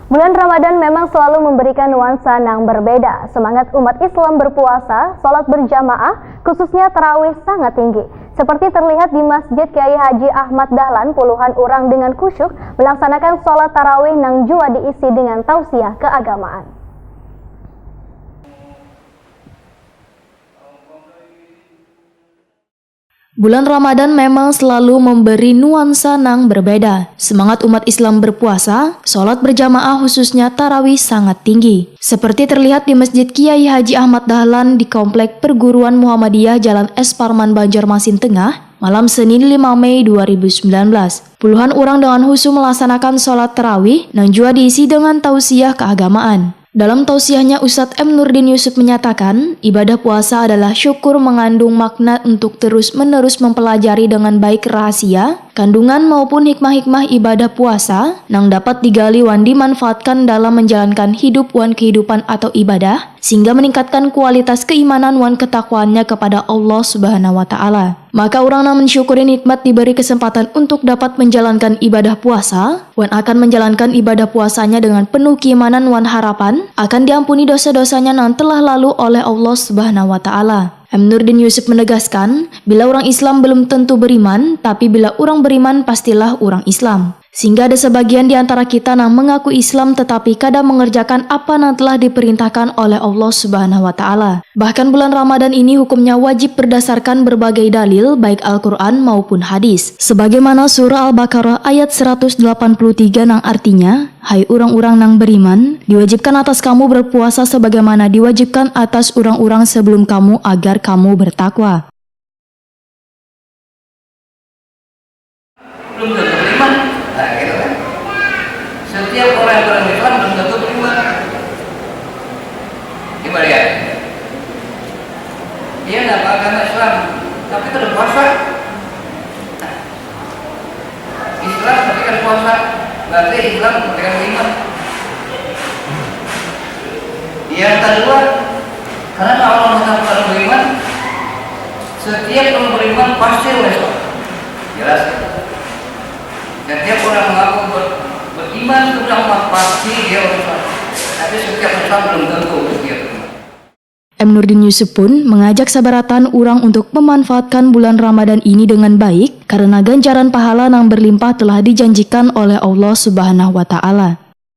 Bulan Ramadan memang selalu memberikan nuansa yang berbeda. Semangat umat Islam berpuasa, sholat berjamaah, khususnya tarawih sangat tinggi. Seperti terlihat di Masjid Kiai Haji Ahmad Dahlan, puluhan orang dengan khusyuk melaksanakan sholat tarawih nang jua diisi dengan tausiah keagamaan. Bulan Ramadan memang selalu memberi nuansa yang berbeda. Semangat umat Islam berpuasa, sholat berjamaah khususnya tarawih sangat tinggi. Seperti terlihat di Masjid Kiai Haji Ahmad Dahlan di Komplek Perguruan Muhammadiyah Jalan S. Parman, Banjarmasin Tengah, malam Senin 5 Mei 2019. Puluhan orang dengan khusyuk melaksanakan sholat tarawih yang juga diisi dengan tausiah keagamaan. Dalam tausiahnya, Ustadz M. Nurdin Yusuf menyatakan, ibadah puasa adalah syukur mengandung makna untuk terus-menerus mempelajari dengan baik rahasia, kandungan maupun hikmah-hikmah ibadah puasa yang dapat digali wan dimanfaatkan dalam menjalankan hidup wan kehidupan atau ibadah, sehingga meningkatkan kualitas keimanan wan ketakwaannya kepada Allah Subhanahu wa Ta'ala. Maka orang yang mensyukuri nikmat diberi kesempatan untuk dapat menjalankan ibadah puasa, wan akan menjalankan ibadah puasanya dengan penuh keimanan wan harapan akan diampuni dosa-dosanya yang telah lalu oleh Allah Subhanahu wa Ta'ala. M. Nurdin Yusuf menegaskan, bila orang Islam belum tentu beriman, tapi bila orang beriman pastilah orang Islam. Sehingga ada sebagian di antara kita yang mengaku Islam tetapi kadang mengerjakan apa yang telah diperintahkan oleh Allah Subhanahu wa Ta'ala. Bahkan bulan Ramadan ini hukumnya wajib berdasarkan berbagai dalil baik Al-Quran maupun hadis. Sebagaimana surah Al-Baqarah ayat 183 yang artinya, hai orang-orang yang beriman, diwajibkan atas kamu berpuasa sebagaimana diwajibkan atas orang-orang sebelum kamu agar kamu bertakwa. Belum tentu beriman, nah gitu kan. Setiap orang yang beriman belum tentu beriman. Gimana ya? Dia tidak agama Islam, tapi tidak puasa. Islam tapi kan puasa, berarti Islam bukan beriman. Yang kedua, karena Allah mengatakan beriman, setiap orang beriman pasti Islam. Jelas. Setiap orang mengaku beriman kepada Allah pasti dia orang Islam. Tapi setiap Islam belum tentu dia beriman. M. Nurdin Yusuf pun mengajak sabaratan orang untuk memanfaatkan bulan Ramadan ini dengan baik karena ganjaran pahala yang berlimpah telah dijanjikan oleh Allah Subhanahu wa Ta'ala.